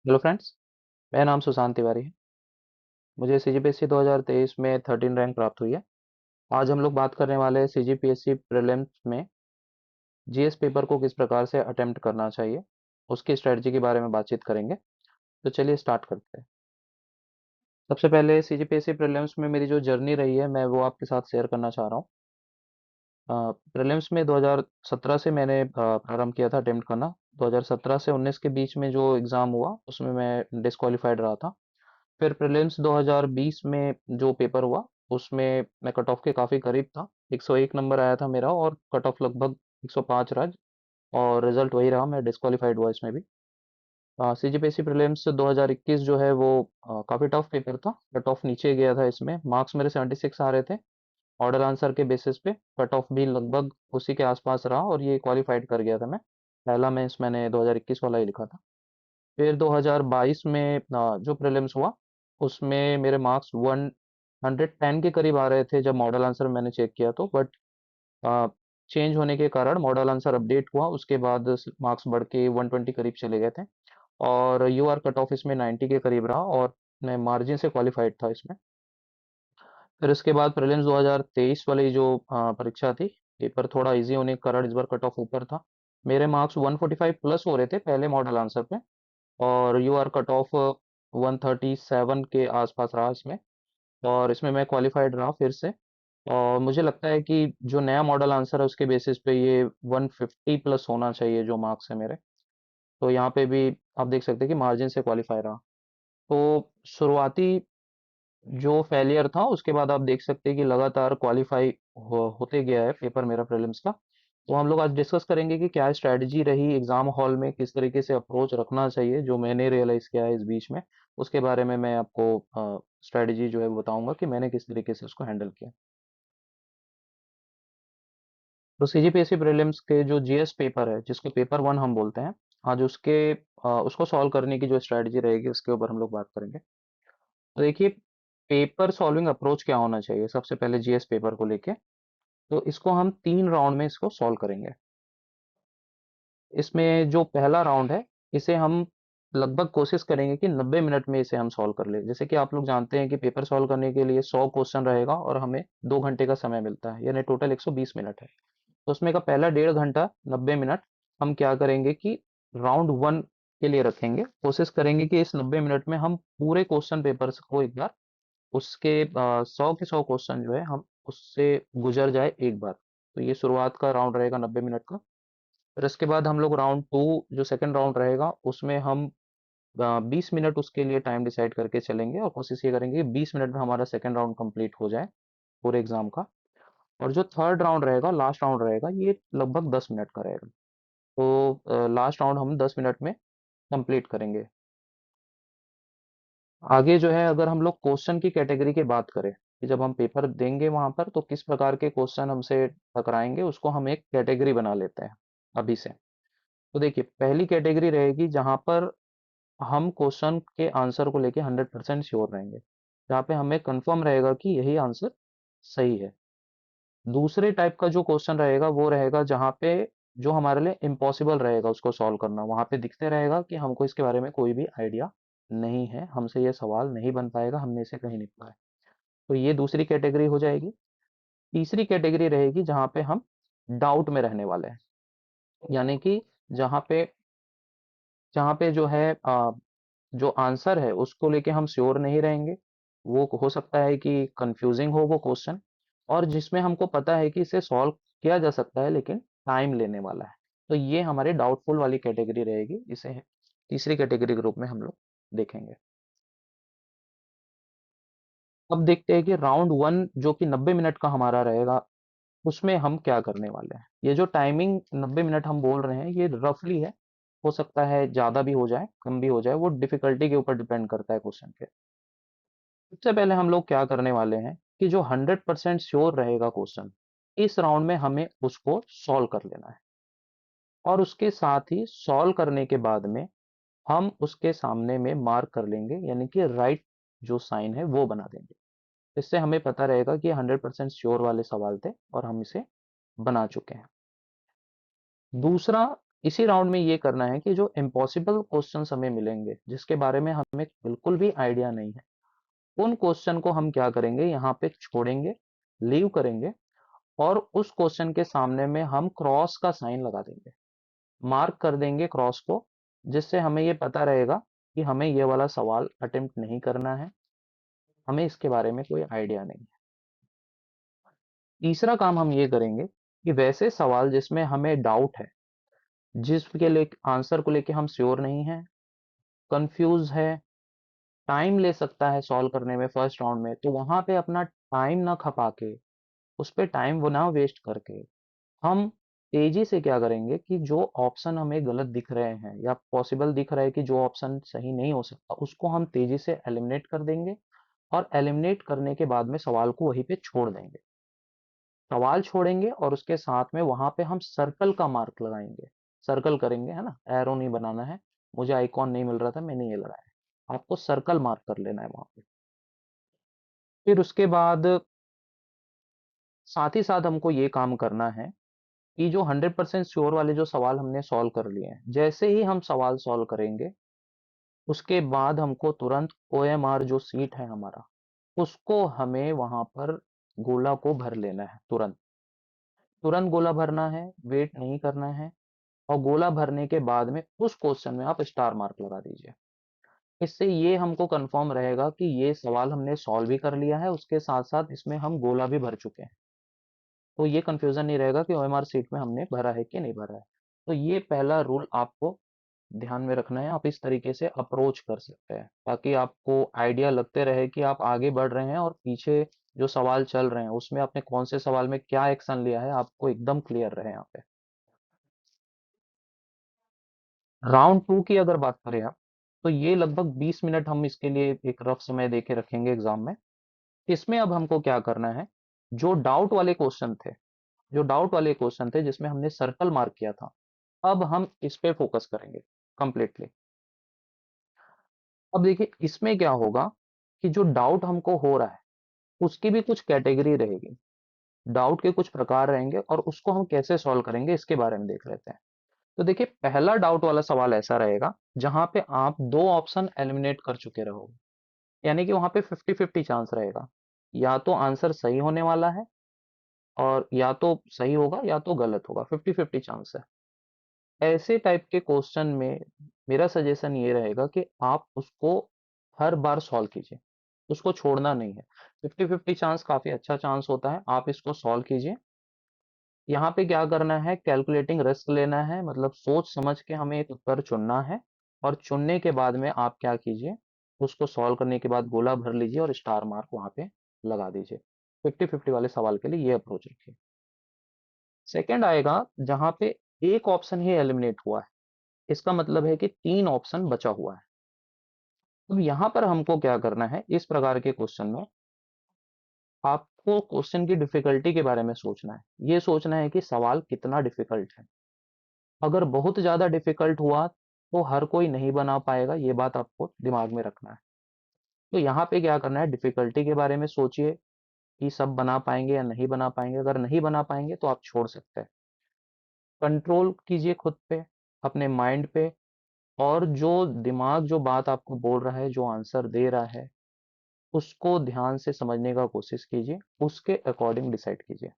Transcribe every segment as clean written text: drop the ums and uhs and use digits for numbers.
Hello friends. मेरा नाम सुशांत तिवारी है। मुझे सीजीपीएससी 2023 में 13 रैंक प्राप्त हुई है। आज हम लोग बात करने वाले हैं सीजीपीएससी प्रीलिम्स में जीएस पेपर को किस प्रकार से अटेम्प्ट करना चाहिए, उसकी स्ट्रेटजी के बारे में बातचीत करेंगे। तो चलिए स्टार्ट करते हैं। सबसे पहले सीजीपीएससी प्रीलिम्स में मेरी जो जर्नी रही है मैं वो आपके साथ शेयर करना चाह रहा हूँ। प्रीलिम्स में 2017 से मैंने प्रारंभ किया था अटेम्प्ट करना। 2017 से 19 के बीच में जो एग्ज़ाम हुआ उसमें मैं डिस्क्वालीफाइड रहा था। फिर प्रीलिम्स 2020 में जो पेपर हुआ उसमें मैं कट ऑफ के काफ़ी करीब था। 101 नंबर आया था मेरा और कट ऑफ लगभग 105 रहा। और रिजल्ट वही रहा, मैं डिस्क्वालीफाइड हुआ इसमें भी। सीजीपीएससी प्रीलिम्स 2021 जो है वो काफ़ी टफ पेपर था। कट ऑफ नीचे गया था, इसमें मार्क्स मेरे 76 आ रहे थे। मॉडल आंसर के बेसिस पे कट ऑफ भी लगभग उसी के आसपास रहा और ये क्वालिफाइड कर गया था मैं। पहला मेंस मैंने 2021 वाला ही लिखा था। फिर 2022 में जो प्रीलिम्स हुआ उसमें मेरे मार्क्स 110 के करीब आ रहे थे जब मॉडल आंसर मैंने चेक किया तो, बट चेंज होने के कारण मॉडल आंसर अपडेट हुआ, उसके बाद मार्क्स बढ़ के 120 करीब चले गए थे। और यूआर कट ऑफ इसमें 90 के करीब रहा और मैं मार्जिन से क्वालिफाइड था इसमें। फिर उसके बाद प्रीलिम्स 2023 वाली जो परीक्षा थी, पेपर थोड़ा इजी होने के कारण इस बार कट ऑफ ऊपर था। मेरे मार्क्स 145 प्लस हो रहे थे पहले मॉडल आंसर पे और यूआर कट ऑफ 137 के आसपास रहा इसमें। और इसमें मैं क्वालिफाइड रहा फिर से। और मुझे लगता है कि जो नया मॉडल आंसर है उसके बेसिस पे ये 150 प्लस होना चाहिए जो मार्क्स है मेरे। तो यहाँ पे भी आप देख सकते हैं कि मार्जिन से क्वालिफाई रहा। तो शुरुआती जो फेलियर था उसके बाद आप देख सकते हैं कि लगातार क्वालिफाई होते गया है पेपर मेरा प्रीलिम्स का। तो हम लोग आज डिस्कस करेंगे कि क्या स्ट्रैटेजी रही एग्जाम हॉल में, किस तरीके से अप्रोच रखना चाहिए, जो मैंने रियलाइज किया है इस बीच में। उसके बारे में मैं आपको स्ट्रैटेजी जो है वो बताऊंगा कि मैंने किस तरीके से उसको हैंडल किया। तो सीजीपीएससी प्रीलिम्स के जो जीएस पेपर है जिसको पेपर वन हम बोलते हैं, आज उसको सॉल्व करने की जो स्ट्रैटेजी रहेगी उसके ऊपर हम लोग बात करेंगे। तो देखिए, पेपर सॉल्विंग अप्रोच क्या होना चाहिए सबसे पहले जीएस पेपर को लेके। तो इसको हम 3 राउंड में इसको सॉल्व करेंगे। इसमें जो पहला राउंड है, इसे हम लगभग कोशिश करेंगे कि 90 मिनट में इसे हम सॉल्व कर लें। जैसे कि आप लोग जानते हैं कि पेपर सॉल्व करने के लिए 100 क्वेश्चन रहेगा और हमें 2 घंटे का समय मिलता है, यानी टोटल 120 मिनट है। तो उसमें का पहला डेढ़ घंटा, 90 मिनट, हम क्या करेंगे कि राउंड 1 के लिए रखेंगे। कोशिश करेंगे कि इस 90 मिनट में हम पूरे क्वेश्चन पेपर्स को एक बार उसके 100 के 100 क्वेश्चन जो है हम उससे गुजर जाए एक बार। तो ये शुरुआत का राउंड रहेगा 90 मिनट का। फिर इसके बाद हम लोग राउंड 2, जो सेकंड राउंड रहेगा, उसमें हम 20 मिनट उसके लिए टाइम डिसाइड करके चलेंगे और कोशिश ये करेंगे कि 20 मिनट में हमारा सेकंड राउंड कंप्लीट हो जाए पूरे एग्जाम का। और जो थर्ड राउंड रहेगा, लास्ट राउंड रहेगा, ये लगभग 10 मिनट का रहेगा। तो लास्ट राउंड हम 10 मिनट में कंप्लीट करेंगे। आगे जो है, अगर हम लोग क्वेश्चन की कैटेगरी की बात करें कि जब हम पेपर देंगे वहां पर तो किस प्रकार के क्वेश्चन हमसे टकराएंगे, उसको हम एक कैटेगरी बना लेते हैं अभी से। तो देखिए, पहली कैटेगरी रहेगी जहां पर हम क्वेश्चन के आंसर को लेके 100% श्योर रहेंगे, जहाँ पे हमें कंफर्म रहेगा कि यही आंसर सही है। दूसरे टाइप का जो क्वेश्चन रहेगा वो रहेगा जहाँ पे जो हमारे लिए इम्पॉसिबल रहेगा उसको सॉल्व करना, वहां पे दिखते रहेगा कि हमको इसके बारे में कोई भी आइडिया नहीं है, हमसे ये सवाल नहीं बन पाएगा, हमने इसे कहीं नहीं पढ़ा है। तो ये दूसरी कैटेगरी हो जाएगी। तीसरी कैटेगरी रहेगी जहाँ पे हम डाउट में रहने वाले हैं, यानी कि जहाँ पे जहाँ पे जो है जो आंसर है उसको लेके हम श्योर नहीं रहेंगे। वो हो सकता है कि कंफ्यूजिंग हो वो क्वेश्चन, और जिसमें हमको पता है कि इसे सॉल्व किया जा सकता है लेकिन टाइम लेने वाला है। तो ये हमारी डाउटफुल वाली कैटेगरी रहेगी, इसे तीसरी कैटेगरी के रूप में हम लोग देखेंगे। अब देखते हैं कि राउंड वन जो कि 90 मिनट का हमारा रहेगा, उसमें हम क्या करने वाले हैं। ये जो टाइमिंग 90 मिनट हम बोल रहे हैं ये रफली है, हो सकता है ज़्यादा भी हो जाए कम भी हो जाए, वो डिफिकल्टी के ऊपर डिपेंड करता है क्वेश्चन के। सबसे पहले हम लोग क्या करने वाले हैं कि जो 100% श्योर रहेगा क्वेश्चन, इस राउंड में हमें उसको सॉल्व कर लेना है। और उसके साथ ही सॉल्व करने के बाद में हम उसके सामने में मार्क कर लेंगे, यानी कि राइट जो साइन है वो बना देंगे। इससे हमें पता रहेगा कि 100% श्योर वाले सवाल थे और हम इसे बना चुके हैं। दूसरा इसी राउंड में ये करना है कि जो इम्पॉसिबल क्वेश्चंस हमें मिलेंगे, जिसके बारे में हमें बिल्कुल भी आइडिया नहीं है, उन क्वेश्चन को हम क्या करेंगे, यहाँ पे छोड़ेंगे, लीव करेंगे, और उस क्वेश्चन के सामने में हम क्रॉस का साइन लगा देंगे, मार्क कर देंगे क्रॉस को, जिससे हमें ये पता रहेगा कि हमें ये वाला सवाल अटेम्प्ट नहीं करना है, हमें इसके बारे में कोई आइडिया नहीं है। तीसरा काम हम ये करेंगे कि वैसे सवाल जिसमें हमें डाउट है, जिसके लिए आंसर को लेके हम श्योर नहीं है, कंफ्यूज है, टाइम ले सकता है सॉल्व करने में फर्स्ट राउंड में, तो वहां पे अपना टाइम ना खपा के, उस पे टाइम वो ना वेस्ट करके, हम तेजी से क्या करेंगे कि जो ऑप्शन हमें गलत दिख रहे हैं या पॉसिबल दिख रहा है कि जो ऑप्शन सही नहीं हो सकता, उसको हम तेजी से एलिमिनेट कर देंगे, और एलिमिनेट करने के बाद में सवाल को वहीं पे छोड़ देंगे। सवाल छोड़ेंगे और उसके साथ में वहां पे हम सर्कल का मार्क लगाएंगे, सर्कल करेंगे, है ना, एरो नहीं बनाना है। मुझे आइकॉन नहीं मिल रहा था, मैंने ये लगाया, आपको सर्कल मार्क कर लेना है वहां पे। फिर उसके बाद साथ ही साथ हमको ये काम करना है कि जो 100% श्योर वाले जो सवाल हमने सॉल्व कर लिए हैं, जैसे ही हम सवाल सॉल्व करेंगे, उसके बाद हमको तुरंत ओएमआर जो सीट है हमारा, उसको हमें वहां पर गोला को भर लेना है, तुरंत तुरंत गोला भरना है, वेट नहीं करना है। और गोला भरने के बाद में उस क्वेश्चन में आप स्टार मार्क लगा दीजिए। इससे ये हमको कंफर्म रहेगा कि ये सवाल हमने सॉल्व भी कर लिया है, उसके साथ साथ इसमें हम गोला भी भर चुके हैं। तो ये कंफ्यूजन नहीं रहेगा कि ओएमआर सीट में हमने भरा है कि नहीं भरा है। तो ये पहला रूल आपको ध्यान में रखना है। आप इस तरीके से अप्रोच कर सकते हैं ताकि आपको आइडिया लगते रहे कि आप आगे बढ़ रहे हैं, और पीछे जो सवाल चल रहे हैं उसमें आपने कौन से सवाल में क्या एक्शन लिया है, आपको एकदम क्लियर रहे यहाँ पे। राउंड टू की अगर बात करें आप, तो ये लगभग 20 मिनट हम इसके लिए एक रफ समय दे के रखेंगे एग्जाम में। इसमें अब हमको क्या करना है, जो डाउट वाले क्वेश्चन थे, जो डाउट वाले क्वेश्चन थे जिसमें हमने सर्कल मार्क किया था, अब हम इस पे फोकस करेंगे कंप्लीटली। अब देखिए इसमें क्या होगा कि जो डाउट हमको हो रहा है उसकी भी कुछ कैटेगरी रहेगी, डाउट के कुछ प्रकार रहेंगे, और उसको हम कैसे सॉल्व करेंगे इसके बारे में देख लेते हैं। तो देखिए पहला डाउट वाला सवाल ऐसा रहेगा जहां पे आप दो ऑप्शन एलिमिनेट कर चुके रहोगे, यानी कि वहां पे 50-50 चांस रहेगा, या तो आंसर सही होने वाला है, और या तो सही होगा या तो गलत होगा, 50-50 चांस है। ऐसे टाइप के क्वेश्चन में मेरा सजेशन ये रहेगा कि आप उसको हर बार सॉल्व कीजिए, उसको छोड़ना नहीं है। 50-50 चांस काफी अच्छा चांस होता है, आप इसको सॉल्व कीजिए। यहाँ पे क्या करना है, कैलकुलेटिंग रिस्क लेना है, मतलब सोच समझ के हमें एक उत्तर चुनना है, और चुनने के बाद में आप क्या कीजिए, उसको सॉल्व करने के बाद गोला भर लीजिए और स्टार मार्क वहां पे लगा दीजिए। 50-50 वाले सवाल के लिए ये अप्रोच रखिए। सेकंड आएगा जहां पे एक ऑप्शन ही एलिमिनेट हुआ है, इसका मतलब है कि 3 ऑप्शन बचा हुआ है। अब यहाँ पर हमको क्या करना है, इस प्रकार के क्वेश्चन में आपको क्वेश्चन की डिफिकल्टी के बारे में सोचना है। ये सोचना है कि सवाल कितना डिफिकल्ट है। अगर बहुत ज़्यादा डिफिकल्ट हुआ तो हर कोई नहीं बना पाएगा, ये बात आपको दिमाग में रखना है। तो यहाँ पे क्या करना है, डिफिकल्टी के बारे में सोचिए कि सब बना पाएंगे या नहीं बना पाएंगे। अगर नहीं बना पाएंगे तो आप छोड़ सकते हैं। कंट्रोल कीजिए खुद पे, अपने माइंड पे, और जो दिमाग जो बात आपको बोल रहा है, जो आंसर दे रहा है, उसको ध्यान से समझने का कोशिश कीजिए, उसके अकॉर्डिंग डिसाइड कीजिए।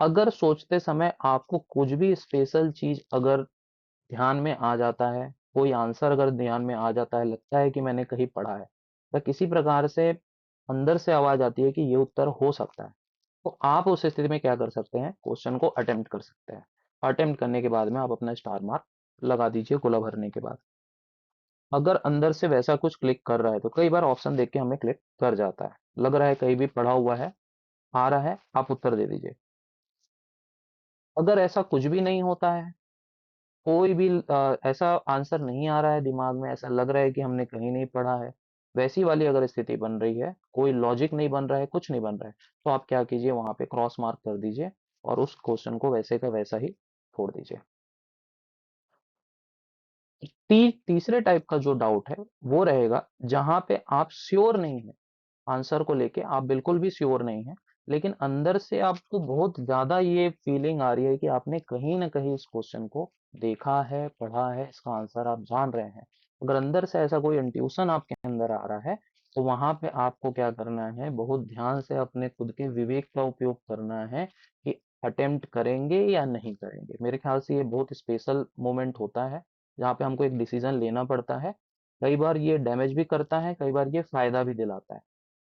अगर सोचते समय आपको कुछ भी स्पेशल चीज अगर ध्यान में आ जाता है, कोई आंसर अगर ध्यान में आ जाता है, लगता है कि मैंने कहीं पढ़ा है, या किसी प्रकार से अंदर से आवाज आती है कि ये उत्तर हो सकता है, तो आप उस स्थिति में क्या कर सकते हैं, क्वेश्चन को अटेम्प्ट कर सकते हैं। अटेम्प्ट करने के बाद में आप अपना स्टार मार्क लगा दीजिए गोला भरने के बाद। अगर अंदर से वैसा कुछ क्लिक कर रहा है, तो कई बार ऑप्शन देख के हमें क्लिक कर जाता है, लग रहा है कहीं भी पढ़ा हुआ है, आ रहा है, आप उत्तर दे दीजिए। अगर ऐसा कुछ भी नहीं होता है, कोई भी ऐसा आंसर नहीं आ रहा है दिमाग में, ऐसा लग रहा है कि हमने कहीं नहीं पढ़ा है, वैसी वाली अगर स्थिति बन रही है, कोई लॉजिक नहीं बन रहा है, कुछ नहीं बन रहा है, तो आप क्या कीजिए, वहां पे क्रॉस मार्क कर दीजिए और उस क्वेश्चन को वैसे का वैसा ही छोड़ दीजिए। तीसरे टाइप का जो डाउट है वो रहेगा जहां पे आप श्योर नहीं है, आंसर को लेके आप बिल्कुल भी श्योर नहीं है, लेकिन अंदर से आपको बहुत ज़्यादा ये फीलिंग आ रही है कि आपने कहीं न कहीं इस क्वेश्चन को देखा है, पढ़ा है, इसका आंसर आप जान रहे हैं। अगर अंदर से ऐसा कोई इंट्यूशन आपके अंदर आ रहा है, तो वहाँ पे आपको क्या करना है, बहुत ध्यान से अपने खुद के विवेक का उपयोग करना है कि अटेम्प्ट करेंगे या नहीं करेंगे। मेरे ख्याल से ये बहुत स्पेशल मोमेंट होता है, जहाँ पे हमको एक डिसीजन लेना पड़ता है। कई बार ये डैमेज भी करता है, कई बार ये फ़ायदा भी दिलाता है।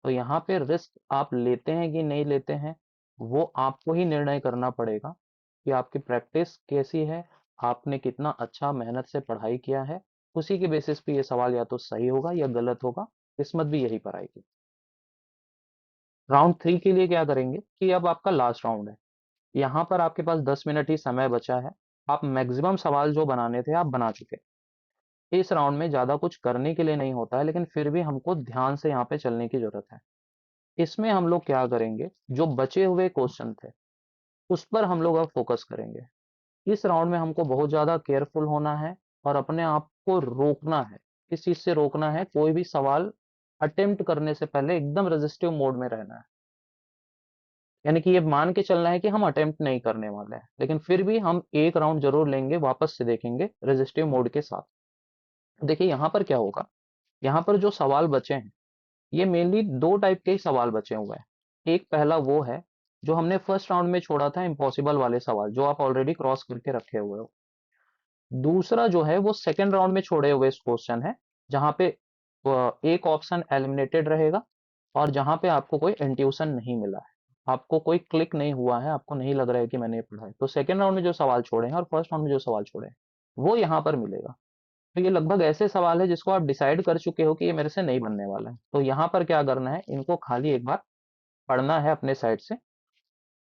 तो यहाँ पे रिस्क आप लेते हैं कि नहीं लेते हैं, वो आपको ही निर्णय करना पड़ेगा कि आपकी प्रैक्टिस कैसी है, आपने कितना अच्छा मेहनत से पढ़ाई किया है। उसी के बेसिस पे ये सवाल या तो सही होगा या गलत होगा, किस्मत भी यही पर आएगी। राउंड 3 के लिए क्या करेंगे कि अब आपका लास्ट राउंड है। यहाँ पर आपके पास 10 मिनट ही समय बचा है। आप मैक्सिमम सवाल जो बनाने थे, आप बना चुके। इस राउंड में ज़्यादा कुछ करने के लिए नहीं होता है, लेकिन फिर भी हमको ध्यान से यहाँ पे चलने की ज़रूरत है। इसमें हम लोग क्या करेंगे, जो बचे हुए क्वेश्चन थे, उस पर हम लोग अब फोकस करेंगे। इस राउंड में हमको बहुत ज़्यादा केयरफुल होना है और अपने आप को रोकना है। किस चीज़ से रोकना है? कोई भी सवाल अटेम्प्ट करने से पहले एकदम रेजिस्टिव मोड में रहना है। यानी कि ये मान के चलना है कि हम अटेम्प्ट नहीं करने वाले हैं, लेकिन फिर भी हम एक राउंड जरूर लेंगे, वापस से देखेंगे रेजिस्टिव मोड के साथ। देखिए यहाँ पर क्या होगा, यहाँ पर जो सवाल बचे हैं, ये मेनली दो टाइप के ही सवाल बचे हुए हैं। एक पहला वो है जो हमने फर्स्ट राउंड में छोड़ा था, इम्पॉसिबल वाले सवाल जो आप ऑलरेडी क्रॉस करके रखे हुए हो। दूसरा जो है वो सेकंड राउंड में छोड़े हुए क्वेश्चन है, जहां पे एक ऑप्शन एलिमिनेटेड रहेगा और जहां पे आपको कोई इंट्यूशन नहीं मिला है, आपको कोई क्लिक नहीं हुआ है, आपको नहीं लग रहा है कि मैंने ये पढ़ा है, तो सेकंड राउंड में जो सवाल छोड़े हैं और फर्स्ट राउंड में जो सवाल छोड़े हैं, वो यहाँ पर मिलेगा। तो ये लगभग ऐसे सवाल है जिसको आप डिसाइड कर चुके हो कि ये मेरे से नहीं बनने वाला है, तो यहाँ पर क्या करना है, इनको खाली एक बार पढ़ना है अपने साइड से।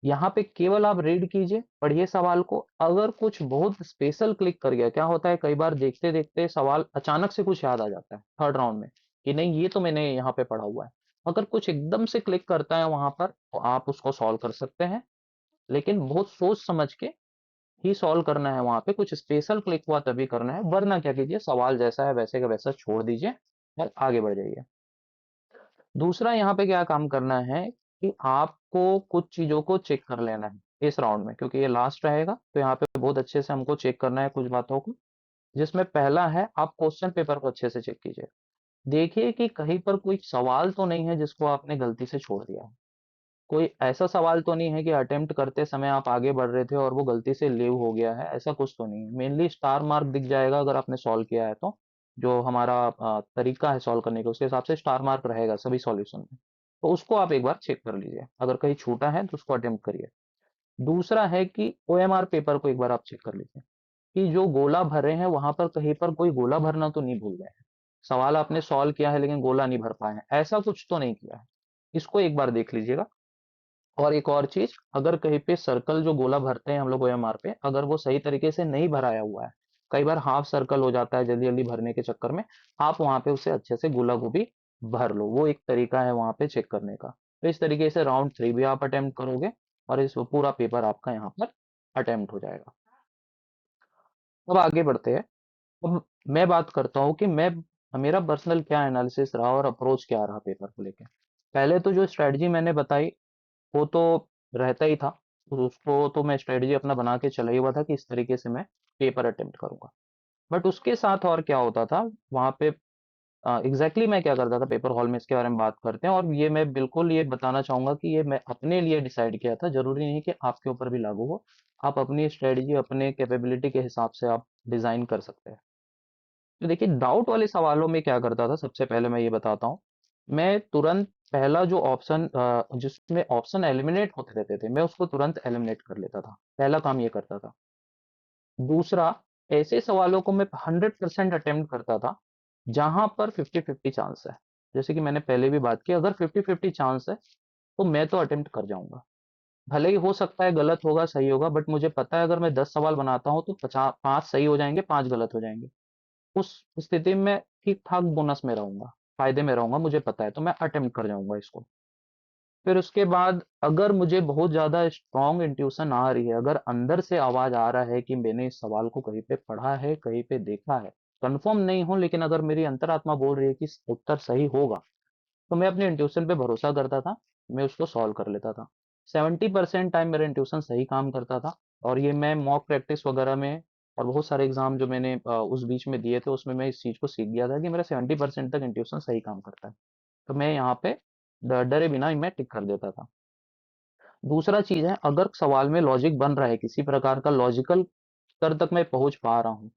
यहाँ पे केवल आप रीड कीजिए, पढ़िए सवाल को। अगर कुछ बहुत स्पेशल क्लिक कर गया, क्या होता है कई बार देखते देखते सवाल अचानक से कुछ याद आ जाता है थर्ड राउंड में कि नहीं ये तो मैंने यहाँ पे पढ़ा हुआ है। अगर कुछ एकदम से क्लिक करता है वहां पर, तो आप उसको सॉल्व कर सकते हैं, लेकिन बहुत सोच समझ के ही सॉल्व करना है। वहां पे कुछ स्पेशल क्लिक हुआ तभी करना है, वरना क्या कीजिए, सवाल जैसा है वैसे का वैसा छोड़ दीजिए और आगे बढ़ जाइए। दूसरा यहाँ पे क्या काम करना है कि आपको कुछ चीज़ों को चेक कर लेना है इस राउंड में, क्योंकि ये लास्ट रहेगा, तो यहाँ पे बहुत अच्छे से हमको चेक करना है कुछ बातों को। जिसमें पहला है, आप क्वेश्चन पेपर को अच्छे से चेक कीजिए। देखिए कि कहीं पर कोई सवाल तो नहीं है जिसको आपने गलती से छोड़ दिया है। कोई ऐसा सवाल तो नहीं है कि अटेम्प्ट करते समय आप आगे बढ़ रहे थे और वो गलती से लीव हो गया है, ऐसा कुछ तो नहीं है। मेनली स्टार मार्क दिख जाएगा अगर आपने सॉल्व किया है तो, जो हमारा तरीका है सॉल्व करने का, उसके हिसाब से स्टार मार्क रहेगा सभी सॉल्यूशन में। तो उसको आप एक बार चेक कर लीजिए, अगर कहीं छूटा है तो उसको अटेम्प्ट करिए। दूसरा है कि ओएमआर पेपर को एक बार आप चेक कर लीजिए कि जो गोला भरे हैं वहां पर कहीं पर कोई गोला भरना तो नहीं भूल गए हैं। सवाल आपने सॉल्व किया है लेकिन गोला नहीं भर पाए हैं, ऐसा कुछ तो नहीं किया है। इसको एक बार देख लीजिएगा। और एक और चीज, अगर कहीं पे सर्कल जो गोला भरते हैं हम लोग ओएमआर पे, अगर वो सही तरीके से नहीं भराया हुआ है, कई बार हाफ सर्कल हो जाता है जल्दी जल्दी भरने के चक्कर में, आप वहां पे उसे अच्छे से गोला गोभी भर लो। वो एक तरीका है वहां पे चेक करने का। तो इस तरीके से राउंड 3 भी आप अटेम्प्ट करोगे और इस पूरा पेपर आपका यहाँ पर अटेम्प्ट हो जाएगा। अब आगे बढ़ते हैं। अब मैं बात करता हूँ कि मैं मेरा पर्सनल क्या एनालिसिस रहा और अप्रोच क्या रहा पेपर को लेके। पहले तो जो स्ट्रेटजी मैंने बताई वो तो रहता ही था, तो उसको तो मैं स्ट्रेटजी अपना बना के चला ही हुआ था कि इस तरीके से मैं पेपर अटेम्प्ट करूंगा। बट उसके साथ और क्या होता था वहां पे, एग्जैक्टली मैं क्या करता था पेपर हॉल में, इसके बारे में बात करते हैं। और ये मैं बिल्कुल ये बताना चाहूंगा कि ये मैं अपने लिए डिसाइड किया था, जरूरी नहीं कि आपके ऊपर भी लागू हो। आप अपनी स्ट्रेटजी अपने कैपेबिलिटी के हिसाब से आप डिजाइन कर सकते हैं। तो देखिए डाउट वाले सवालों में क्या करता था, सबसे पहले मैं ये बताता हूँ। मैं तुरंत पहला जो ऑप्शन, जिसमें ऑप्शन एलिमिनेट होते रहते थे, मैं उसको तुरंत एलिमिनेट कर लेता था। पहला काम ये करता था। दूसरा, ऐसे सवालों को मैं 100% अटेम्प्ट करता था जहां पर 50-50 चांस है। जैसे कि मैंने पहले भी बात की, अगर 50-50 चांस है तो मैं तो अटेम्प्ट कर जाऊंगा। भले ही हो सकता है गलत होगा सही होगा, बट मुझे पता है अगर मैं 10 सवाल बनाता हूँ तो 50, 5 सही हो जाएंगे, 5 गलत हो जाएंगे। उस स्थिति में ठीक ठाक बोनस में रहूंगा, फायदे में रहूंगा, मुझे पता है, तो मैं अटेम्प्ट कर जाऊंगा इसको। फिर उसके बाद अगर मुझे बहुत ज्यादा स्ट्रांग इंट्यूशन आ रही है, अगर अंदर से आवाज आ रहा है कि मैंने इस सवाल को कहीं पे पढ़ा है, कहीं पे देखा है, कंफर्म नहीं हूं, लेकिन अगर मेरी अंतरात्मा बोल रही है कि उत्तर सही होगा, तो मैं अपने इंट्यूशन पे भरोसा करता था, मैं उसको सॉल्व कर लेता था। 70% टाइम मेरा इंट्यूशन सही काम करता था। और ये मैं मॉक प्रैक्टिस वगैरह में और बहुत सारे एग्जाम जो मैंने उस बीच में दिए थे उसमें मैं इस चीज को सीख गया था कि मेरा 70% तक इंट्यूशन सही काम करता है। तो मैं यहाँ पे डरे बिना ही मैं टिक कर देता था। दूसरा चीज है, अगर सवाल में लॉजिक बन रहा है, किसी प्रकार का लॉजिकल स्तर तक मैं पहुंच पा रहा हूँ,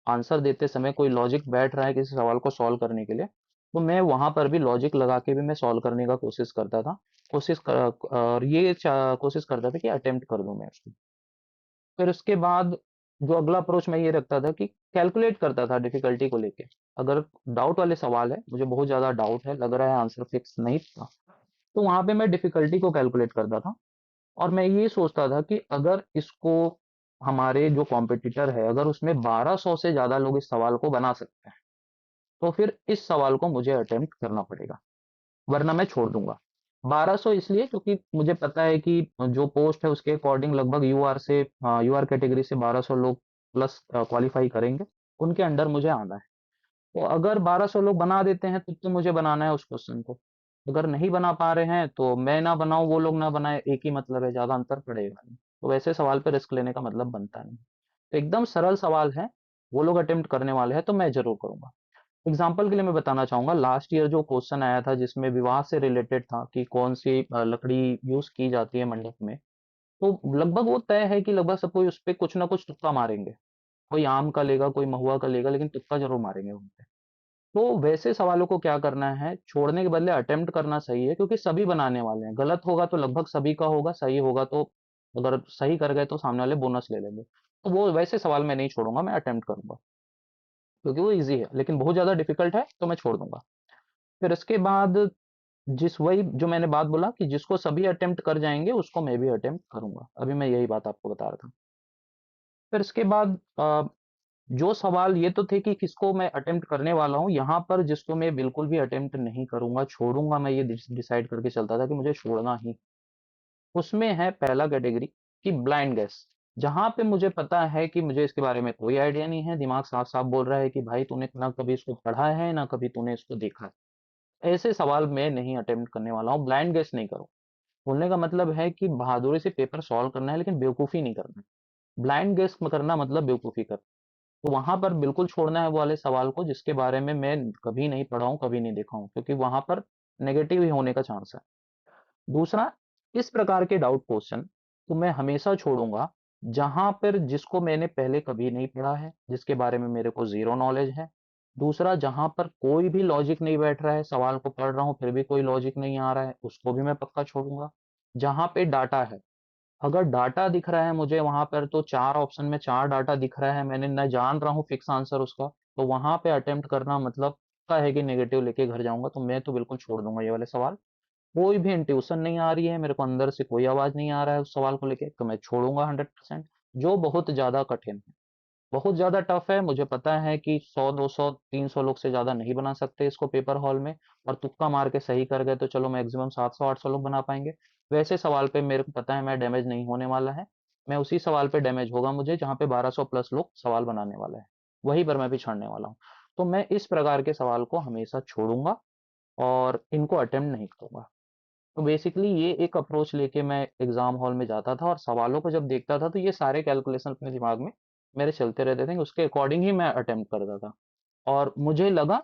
आंसर देते समय कोई लॉजिक बैठ रहा है किसी सवाल को सॉल्व करने के लिए, तो मैं वहां पर भी लॉजिक लगा के भी मैं सॉल्व करने का कोशिश करता था। और ये कोशिश करता था कि अटेम्प्ट कर दूं मैं उसको। फिर उसके बाद जो अगला अप्रोच मैं ये रखता था कि कैलकुलेट करता था डिफिकल्टी को लेके। अगर डाउट वाले सवाल है, मुझे बहुत ज्यादा डाउट है, लग रहा है आंसर फिक्स नहीं था, तो वहां पे मैं डिफिकल्टी को कैलकुलेट करता था। और मैं ये सोचता था कि अगर इसको, हमारे जो कॉम्पिटिटर है, अगर उसमें 1200 से ज्यादा लोग इस सवाल को बना सकते हैं, तो फिर इस सवाल को मुझे अटेम्प्ट करना पड़ेगा, वरना मैं छोड़ दूंगा। 1200 इसलिए क्योंकि मुझे पता है कि जो पोस्ट है उसके अकॉर्डिंग लगभग यूआर कैटेगरी से 1200 लोग प्लस क्वालिफाई करेंगे, उनके अंडर मुझे आना है। तो अगर 1200 लोग बना देते हैं तो मुझे बनाना है उस क्वेश्चन को। अगर नहीं बना पा रहे हैं तो मैं ना बनाऊं, वो लोग ना बनाए, एक ही मतलब है, ज्यादा अंतर पड़ेगा नहीं। तो वैसे सवाल पे रिस्क लेने का मतलब बनता नहीं। तो एकदम सरल सवाल है, वो लोग अटेम्प्ट करने वाले हैं तो मैं जरूर करूंगा। एग्जाम्पल के लिए मैं बताना चाहूंगा, लास्ट ईयर जो क्वेश्चन आया था जिसमें विवाह से रिलेटेड था कि कौन सी लकड़ी यूज की जाती है मंडप में, तो लगभग वो तय है कि लगभग सब कोई उस पर कुछ ना कुछ तुक्का मारेंगे। कोई आम का लेगा, कोई महुआ का लेगा, लेकिन तुक्का जरूर मारेंगे उन पे। तो वैसे सवालों को क्या करना है, छोड़ने के बदले अटेम्प्ट करना सही है, क्योंकि सभी बनाने वाले हैं। गलत होगा तो लगभग सभी का होगा, सही होगा तो अगर सही कर गए तो सामने वाले बोनस ले लेंगे। तो वो वैसे सवाल मैं नहीं छोड़ूंगा, मैं अटेम्प्ट करूंगा, क्योंकि वो इजी है, लेकिन बहुत ज्यादा डिफिकल्ट है तो मैं छोड़ दूंगा। फिर इसके बाद जिस वही जो मैंने बात बोला कि जिसको सभी अटेम्प्ट कर जाएंगे उसको मैं भी अटेम्प्ट करूंगा, अभी मैं यही बात आपको बता रहा था। फिर इसके बाद जो सवाल ये तो थे कि किसको मैं अटेम्प्ट करने वाला हूँ, यहाँ पर जिसको मैं बिल्कुल भी अटेम्प्ट नहीं करूंगा, छोड़ूंगा, मैं ये डिसाइड करके चलता था कि मुझे छोड़ना ही। उसमें है पहला कैटेगरी कि ब्लाइंड गैस। जहां पे मुझे पता है कि मुझे इसके बारे में कोई आइडिया नहीं है, दिमाग साफ साफ बोल रहा है कि भाई तूने ना कभी इसको पढ़ा है ना कभी तूने इसको देखा है, ऐसे सवाल मैं नहीं अटेम्प्ट करने वाला हूँ, ब्लाइंड गैस नहीं करूँ। बोलने का मतलब है कि बहादुरी से पेपर सॉल्व करना है, लेकिन बेवकूफी नहीं करना। ब्लाइंड गेस करना मतलब बेवकूफी करना। तो वहां पर बिल्कुल छोड़ना है वो वाले सवाल को जिसके बारे में मैं कभी नहीं पढ़ा हूँ, कभी नहीं देखा हूँ, क्योंकि वहां पर नेगेटिव ही होने का चांस है। दूसरा, इस प्रकार के डाउट क्वेश्चन तो मैं हमेशा छोड़ूंगा जहां पर जिसको मैंने पहले कभी नहीं पढ़ा है, जिसके बारे में मेरे को जीरो नॉलेज है। दूसरा, जहां पर कोई भी लॉजिक नहीं बैठ रहा है, सवाल को पढ़ रहा हूँ फिर भी कोई लॉजिक नहीं आ रहा है, उसको भी मैं पक्का छोड़ूंगा। जहां पे डाटा है, अगर डाटा दिख रहा है मुझे वहां पर, तो चार ऑप्शन में चार डाटा दिख रहा है, मैंने न जान रहा हूँ फिक्स आंसर उसका, तो वहां पे अटेम्प्ट करना मतलब का है कि नेगेटिव लेके घर जाऊंगा, तो मैं तो बिल्कुल छोड़ दूंगा ये वाले सवाल। कोई भी इंट्यूशन नहीं आ रही है, मेरे को अंदर से कोई आवाज नहीं आ रहा है उस सवाल को लेके, तो मैं छोड़ूंगा 100%। जो बहुत ज्यादा कठिन है, बहुत ज्यादा टफ है, मुझे पता है कि 100 200 300 लोग से ज्यादा नहीं बना सकते इसको पेपर हॉल में, और तुक्का मार के सही कर गए तो चलो मैक्सिमम 700 800 लोग बना पाएंगे। वैसे सवाल पे मेरे को पता है मैं डैमेज नहीं होने वाला है। मैं उसी सवाल पे डैमेज होगा मुझे जहाँ पे 1200 प्लस लोग सवाल बनाने वाले हैं, वहीं पर मैं भी छाड़ने वाला हूँ। तो मैं इस प्रकार के सवाल को हमेशा छोड़ूंगा और इनको अटेम्प्ट नहीं करूंगा। तो बेसिकली ये एक अप्रोच लेके मैं एग्जाम हॉल में जाता था और सवालों को जब देखता था तो ये सारे कैलकुलेशन अपने दिमाग में मेरे चलते रहते थे, उसके अकॉर्डिंग ही मैं अटेम्प्ट करता था। और मुझे लगा,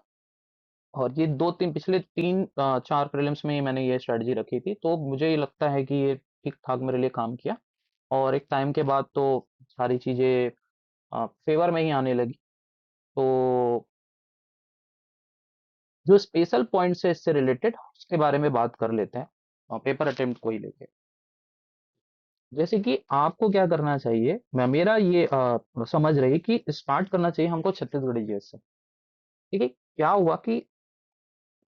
और ये दो तीन पिछले तीन चार प्रीलिम्स में ही मैंने ये स्ट्रेटजी रखी थी, तो मुझे ये लगता है कि ये ठीक ठाक मेरे लिए काम किया। और एक टाइम के बाद तो सारी चीजें फेवर में ही आने लगी। तो जो स्पेशल पॉइंट्स है इससे रिलेटेड उसके बारे में बात कर लेते हैं, पेपर अटेम्प्ट को ही लेके। जैसे कि आपको क्या करना चाहिए, मैं मेरा ये समझ रही कि स्टार्ट करना चाहिए हमको छत्तीसगढ़ी जीएस से। ठीक है, क्या हुआ कि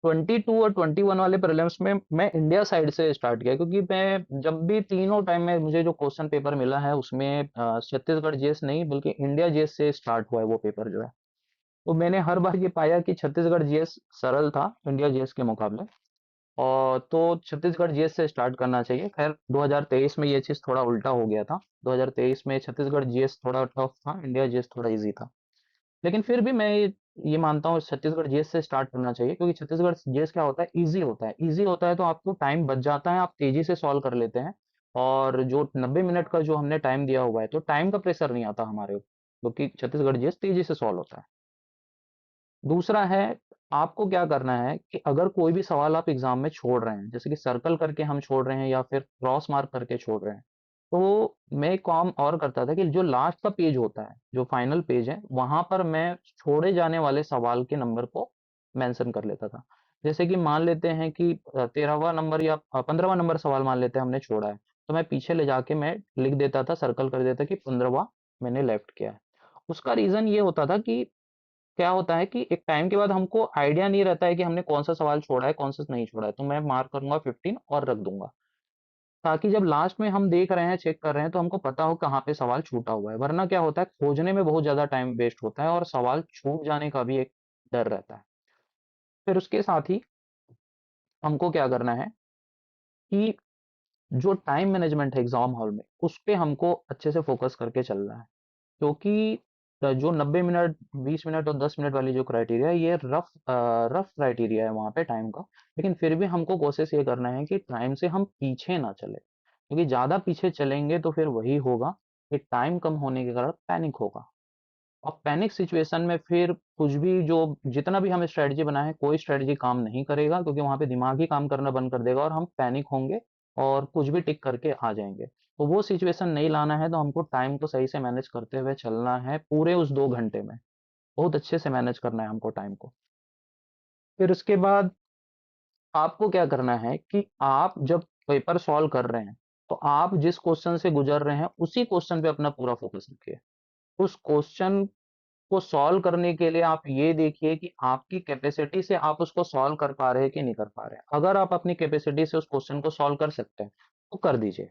22 और 21 वाले प्रीलिम्स में मैं इंडिया साइड से स्टार्ट किया, क्योंकि मैं जब भी तीनों टाइम में मुझे जो क्वेश्चन पेपर मिला है उसमें छत्तीसगढ़ जीएस नहीं बल्कि इंडिया जीएस से स्टार्ट हुआ है वो पेपर जो है। तो मैंने हर बार ये पाया कि छत्तीसगढ़ जीएस सरल था इंडिया जीएस के मुकाबले, और तो छत्तीसगढ़ जीएस से स्टार्ट करना चाहिए। खैर 2023 में ये चीज़ थोड़ा उल्टा हो गया था, 2023 में छत्तीसगढ़ जीएस थोड़ा टफ था, इंडिया जीएस थोड़ा इजी था। लेकिन फिर भी मैं ये मानता हूँ छत्तीसगढ़ जीएस से स्टार्ट करना चाहिए, क्योंकि छत्तीसगढ़ जीएस क्या होता है, इजी होता है, इजी होता है तो आपको टाइम बच जाता है, आप तेजी से सॉल्व कर लेते हैं। और जो 90 मिनट का जो हमने टाइम दिया हुआ है, तो टाइम का प्रेशर नहीं आता हमारे ऊपर, क्योंकि छत्तीसगढ़ जीएस तेजी से सॉल्व होता है। दूसरा है, आपको क्या करना है कि अगर कोई भी सवाल आप एग्जाम में छोड़ रहे हैं, जैसे कि सर्कल करके हम छोड़ रहे हैं या फिर क्रॉस मार्क करके छोड़ रहे हैं, तो मैं एक काम और करता था कि जो लास्ट का पेज होता है, जो फाइनल पेज है, वहां पर मैं छोड़े जाने वाले सवाल के नंबर को मेंशन कर लेता था। जैसे कि मान लेते हैं कि 13वां नंबर या 15वां नंबर सवाल मान लेते हैं हमने छोड़ा है, तो मैं पीछे ले जाके मैं लिख देता था, सर्कल कर देता कि 15वां मैंने लेफ्ट किया है। उसका रीजन ये होता था कि क्या होता है कि एक टाइम के बाद हमको आइडिया नहीं रहता है कि हमने कौन सा सवाल छोड़ा है, कौन सा नहीं छोड़ा है, तो मैं मार्क करूंगा 15 और रख दूंगा, ताकि जब लास्ट में हम देख रहे हैं, चेक कर रहे हैं, तो हमको पता हो कहाँ पे सवाल छूटा हुआ है। वरना क्या होता है, खोजने में बहुत ज्यादा टाइम वेस्ट होता है और सवाल छूट जाने का भी एक डर रहता है। फिर उसके साथ ही हमको क्या करना है कि जो टाइम मैनेजमेंट है एग्जाम हॉल में, उस पे हमको अच्छे से फोकस करके चलना है। क्योंकि जो 90 मिनट, 20 मिनट और 10 मिनट वाली जो क्राइटेरिया है, ये रफ क्राइटेरिया है वहाँ पे टाइम का। लेकिन फिर भी हमको कोशिश ये करना है कि टाइम से हम पीछे ना चले, क्योंकि ज़्यादा पीछे चलेंगे तो फिर वही होगा कि टाइम कम होने के कारण पैनिक होगा। और पैनिक सिचुएशन में फिर कुछ भी, जो जितना भी हम स्ट्रेटजी बनाए, कोई स्ट्रेटजी काम नहीं करेगा, क्योंकि वहाँ पे दिमाग ही काम करना बंद कर देगा और हम पैनिक होंगे और कुछ भी टिक करके आ जाएंगे। तो वो सिचुएशन नहीं लाना है, तो हमको टाइम को सही से मैनेज करते हुए चलना है पूरे उस 2 घंटे में। बहुत अच्छे से मैनेज करना है हमको टाइम को। फिर उसके बाद आपको क्या करना है कि आप जब पेपर सॉल्व कर रहे हैं, तो आप जिस क्वेश्चन से गुजर रहे हैं, उसी क्वेश्चन पे अपना पूरा फोकस रखिए। उस क्वेश्चन को सॉल्व करने के लिए आप ये देखिए कि आपकी कैपेसिटी से आप उसको सॉल्व कर पा रहे हैं कि नहीं कर पा रहे हैं। अगर आप अपनी कैपेसिटी से उस क्वेश्चन को सॉल्व कर सकते हैं, तो कर दीजिए।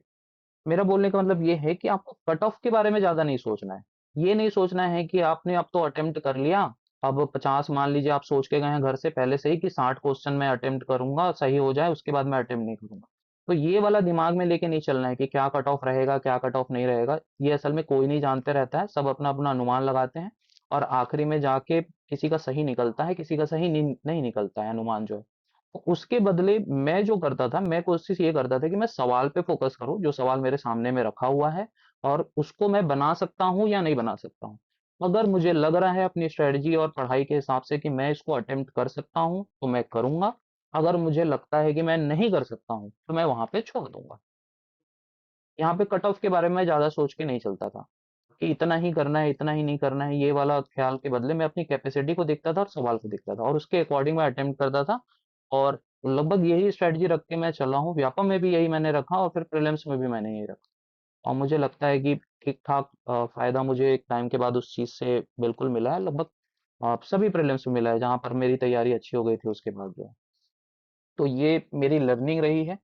मेरा बोलने का मतलब ये है कि आपको कट ऑफ के बारे में ज्यादा नहीं सोचना है। ये नहीं सोचना है कि आपने अब तो अटेम्प्ट कर लिया, अब 50 मान लीजिए आप सोच के गए हैं घर से पहले से ही कि 60 क्वेश्चन मैं अटेम्प्ट करूंगा, सही हो जाए उसके बाद मैं अटेम्प्ट नहीं करूंगा। तो ये वाला दिमाग में लेके नहीं चलना है कि क्या कट ऑफ रहेगा, क्या कट ऑफ नहीं रहेगा। ये असल में कोई नहीं जानते रहता है, सब अपना अपना अनुमान लगाते हैं और आखिरी में जाके किसी का सही निकलता है, किसी का सही नहीं निकलता है अनुमान जो है। तो उसके बदले मैं जो करता था, मैं कोशिश ये करता था कि मैं सवाल पे फोकस करूं, जो सवाल मेरे सामने में रखा हुआ है, और उसको मैं बना सकता हूं या नहीं बना सकता हूं। अगर मुझे लग रहा है अपनी स्ट्रेटजी और पढ़ाई के हिसाब से कि मैं इसको अटेम्प्ट कर सकता हूं, तो मैं करूंगा। अगर मुझे लगता है कि मैं नहीं कर सकता हूं, तो मैं वहां पे छोड़ दूंगा। यहाँ पे कट ऑफ के बारे में ज्यादा सोच के नहीं चलता था कि इतना ही करना है, इतना ही नहीं करना है, ये वाला ख्याल के बदले मैं अपनी कैपेसिटी को देखता था और सवाल को देखता था और उसके अकॉर्डिंग मैं अटेम्प्ट करता था। और लगभग यही स्ट्रेटजी रख के मैं चला हूँ, व्यापम में भी यही मैंने रखा और फिर प्रीलिम्स में भी मैंने यही रखा। और मुझे लगता है कि ठीक ठाक फायदा मुझे एक टाइम के बाद उस चीज से बिल्कुल मिला है। लगभग सभी प्रीलिम्स में मिला है, जहाँ पर मेरी तैयारी अच्छी हो गई थी उसके बाद जो है। तो ये मेरी लर्निंग रही है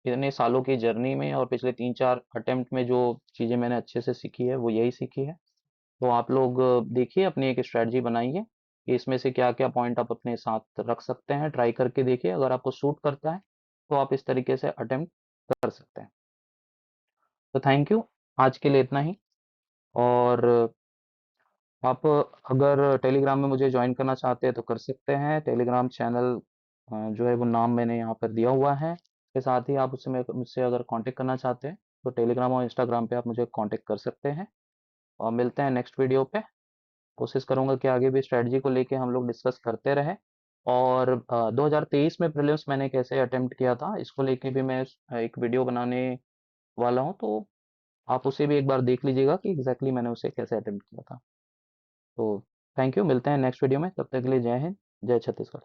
इतने सालों की जर्नी में, और पिछले 3-4 अटेम्प्ट में जो चीज़ें मैंने अच्छे से सीखी है, वो यही सीखी है। तो आप लोग देखिए, अपनी एक स्ट्रेटजी बनाइए कि इसमें से क्या-क्या पॉइंट आप अपने साथ रख सकते हैं, ट्राई करके देखिए। अगर आपको सूट करता है, तो आप इस तरीके से अटेम्प्ट कर सकते हैं। तो थैंक यू, आज के लिए इतना ही। और आप अगर टेलीग्राम में मुझे ज्वाइन करना चाहते हैं तो कर सकते हैं। टेलीग्राम चैनल जो है वो नाम मैंने यहाँ पर दिया हुआ है। इसके साथ ही आप उससे मुझसे अगर कांटेक्ट करना चाहते हैं, तो टेलीग्राम और इंस्टाग्राम पे आप मुझे कांटेक्ट कर सकते हैं। और मिलते हैं नेक्स्ट वीडियो पे। कोशिश करूंगा कि आगे भी स्ट्रेटजी को लेके हम लोग डिस्कस करते रहें। और 2023 में प्रीलिम्स मैंने कैसे अटेम्प्ट किया था, इसको लेके भी मैं एक वीडियो बनाने वाला हूँ। तो आप उसे भी एक बार देख लीजिएगा कि एग्जैक्टली मैंने उसे कैसे अटेम्प्ट किया था। तो थैंक यू, मिलते हैं नेक्स्ट वीडियो में। तब तक के लिए जय हिंद, जय छत्तीसगढ़।